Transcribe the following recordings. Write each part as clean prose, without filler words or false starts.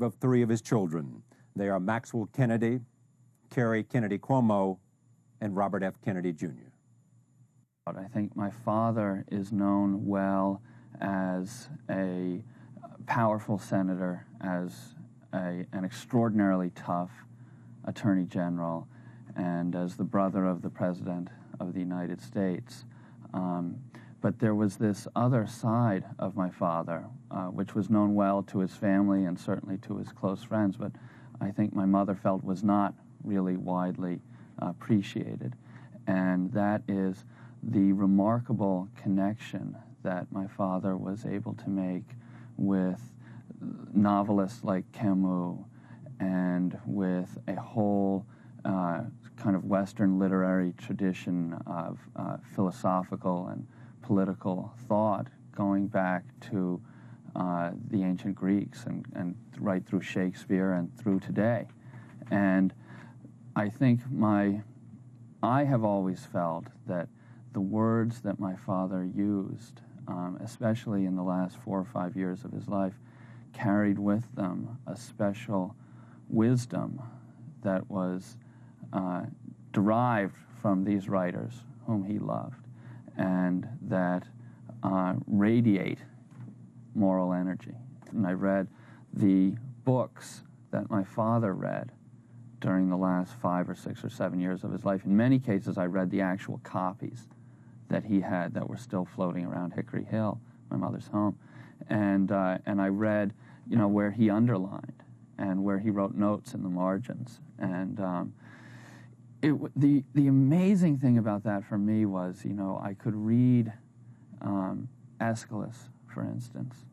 five of three of his children. They are Maxwell Kennedy, Kerry Kennedy Cuomo, and Robert F. Kennedy Jr. I think my father is known well as a powerful senator, as an extraordinarily tough attorney general, and as the brother of the President of the United States. But there was this other side of my father, which was known well to his family and certainly to his close friends, but I think my mother felt was not really widely appreciated. And that is the remarkable connection that my father was able to make with novelists like Camus and with a whole kind of Western literary tradition of philosophical and political thought going back to the ancient Greeks and right through Shakespeare and through today. And I think I have always felt that the words that my father used, especially in the last 4 or 5 years of his life, carried with them a special wisdom that was derived from these writers whom he loved, and that radiate moral energy. And I read the books that my father read during the last 5 or 6 or 7 years of his life. In many cases, I read the actual copies that he had that were still floating around Hickory Hill, my mother's home. And I read, you know, where he underlined and where he wrote notes in the margins. And the amazing thing about that for me was, you know, I could read Aeschylus, for instance,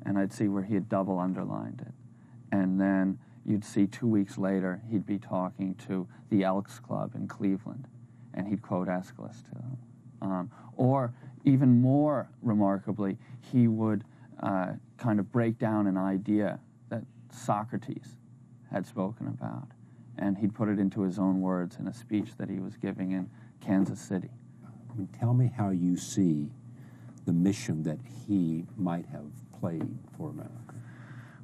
and I'd see where he had double underlined it. And then you'd see 2 weeks later, he'd be talking to the Elks Club in Cleveland, and he'd quote Aeschylus to them. Or even more remarkably, he would kind of break down an idea that Socrates had spoken about, and he'd put it into his own words in a speech that he was giving in Kansas City. Tell me how you see the mission that he might have played for America.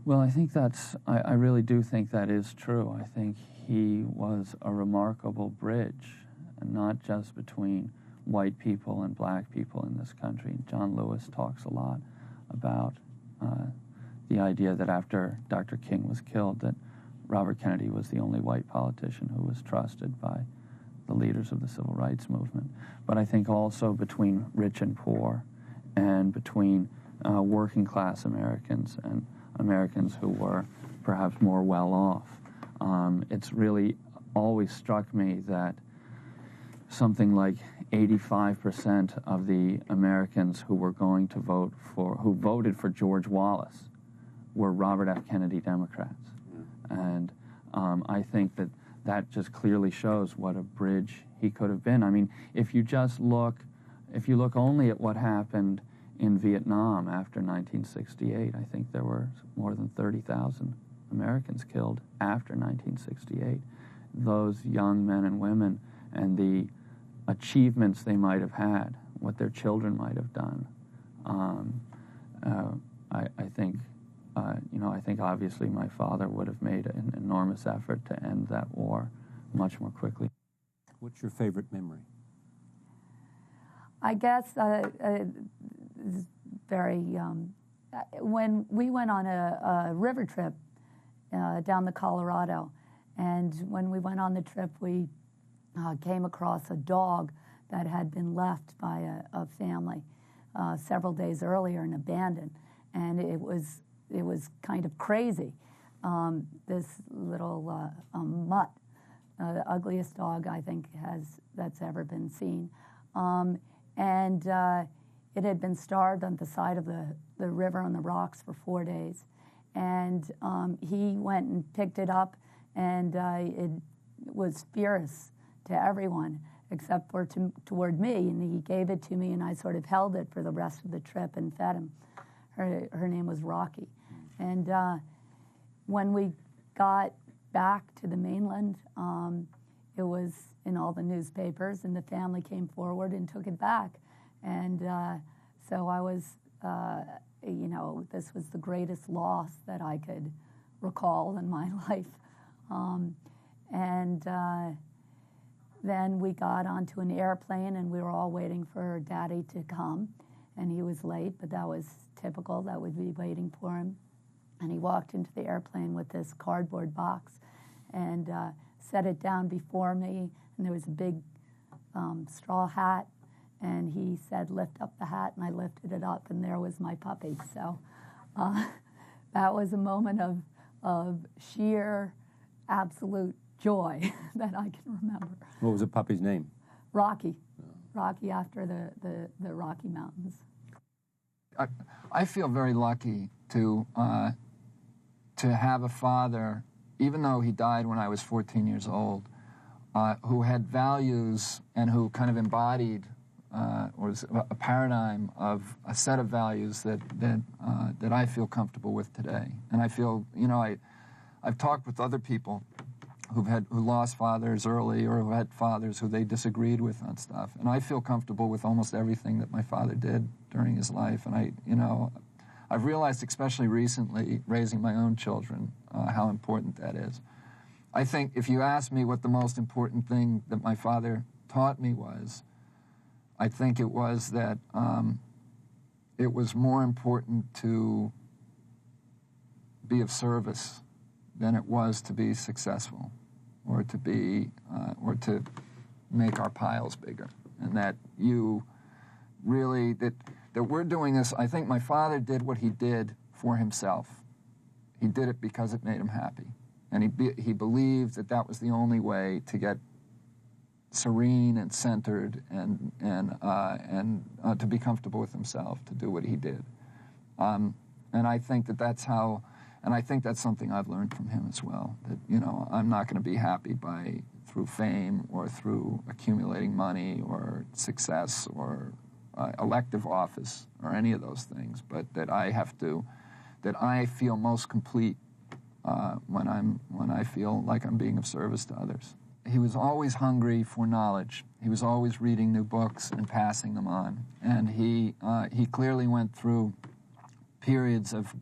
Well, I think I really do think that is true. I think he was a remarkable bridge, and not just between white people and black people in this country. John Lewis talks a lot about the idea that after Dr. King was killed, that Robert Kennedy was the only white politician who was trusted by the leaders of the civil rights movement. But I think also between rich and poor, and between working class Americans and Americans who were perhaps more well off. It's really always struck me that something like 85% of the Americans who were going to who voted for George Wallace were Robert F. Kennedy Democrats. And I think that just clearly shows what a bridge he could have been. I mean, if you look only at what happened in Vietnam after 1968, I think there were more than 30,000 Americans killed after 1968. Those young men and women and the achievements they might have had, what their children might have done. I think obviously my father would have made an enormous effort to end that war much more quickly. What's your favorite memory? I guess when we went on a river trip down the Colorado, and when we went on the trip, we came across a dog that had been left by a family several days earlier and abandoned, and it was kind of crazy. This little mutt, the ugliest dog I think that's ever been seen, and it had been starved on the side of the river on the rocks for 4 days, and he went and picked it up, and it was fierce to everyone except for toward me, and he gave it to me, and I sort of held it for the rest of the trip and fed him. Her name was Rocky. And when we got back to the mainland, it was in all the newspapers, and the family came forward and took it back. And so I was, this was the greatest loss that I could recall in my life. Then we got onto an airplane, and we were all waiting for Daddy to come, and he was late, but that was typical. That would be waiting for him. And he walked into the airplane with this cardboard box and set it down before me, and there was a big straw hat, and he said, "Lift up the hat," and I lifted it up, and there was my puppy. So that was a moment of sheer, absolute joy that I can remember. What was the puppy's name? Rocky. Rocky, after the Rocky Mountains. I feel very lucky to have a father, even though he died when I was 14 years old, who had values and who kind of embodied or was a paradigm of a set of values that I feel comfortable with today. And I feel, you know, I've talked with other people who lost fathers early or who had fathers who they disagreed with on stuff. And I feel comfortable with almost everything that my father did during his life. And I've realized, especially recently, raising my own children, how important that is. I think if you ask me what the most important thing that my father taught me was, I think it was that it was more important to be of service than it was to be successful or to make our piles bigger. And that you really, that we're doing this. I think my father did what he did for himself. He did it because it made him happy. And he believed that that was the only way to get serene and centered and to be comfortable with himself, to do what he did. And I think that's how, and I think that's something I've learned from him as well, that, you know, I'm not going to be happy through fame or through accumulating money or success or elective office or any of those things, but that I feel most complete when I feel like I'm being of service to others. He was always hungry for knowledge. He was always reading new books and passing them on. And he clearly went through periods of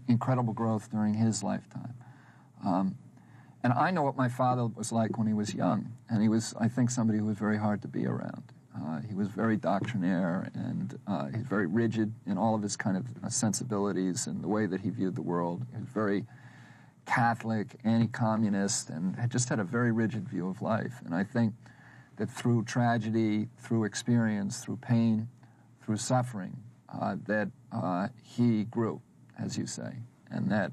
incredible growth during his lifetime. And I know what my father was like when he was young. And he was, I think, somebody who was very hard to be around. He was very doctrinaire, and he's very rigid in all of his kind of sensibilities and the way that he viewed the world. He was very Catholic, anti-communist, and had just had a very rigid view of life. And I think that through tragedy, through experience, through pain, through suffering, that he grew, as you say, and that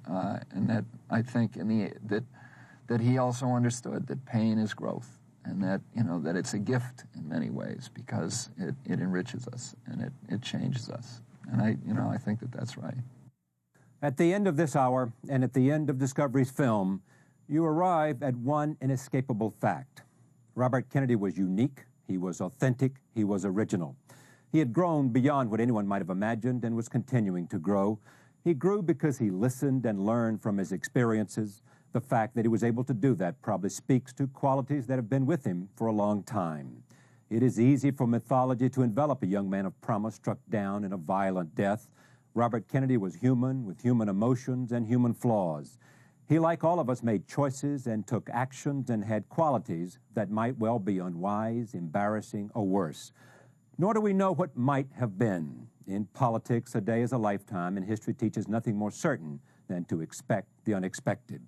I think that he also understood that pain is growth, and that, you know, that it's a gift in many ways because it enriches us and it changes us. And I think that that's right. At the end of this hour, and at the end of Discovery's film, you arrive at one inescapable fact. Robert Kennedy was unique, he was authentic, he was original. He had grown beyond what anyone might have imagined and was continuing to grow. He grew because he listened and learned from his experiences. The fact that he was able to do that probably speaks to qualities that have been with him for a long time. It is easy for mythology to envelop a young man of promise struck down in a violent death. Robert Kennedy was human, with human emotions and human flaws. He, like all of us, made choices and took actions and had qualities that might well be unwise, embarrassing, or worse. Nor do we know what might have been. In politics, a day is a lifetime, and history teaches nothing more certain than to expect the unexpected.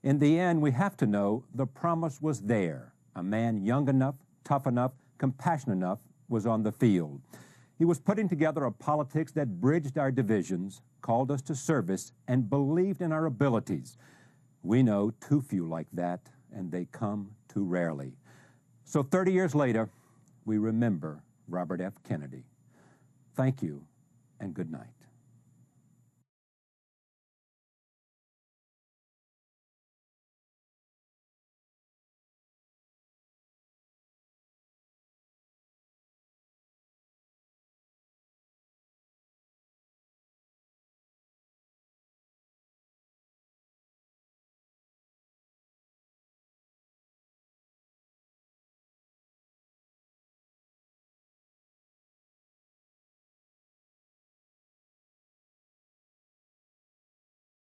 In the end, we have to know the promise was there. A man young enough, tough enough, compassionate enough was on the field. He was putting together a politics that bridged our divisions, called us to service, and believed in our abilities. We know too few like that, and they come too rarely. So 30 years later, we remember Robert F. Kennedy. Thank you, and good night.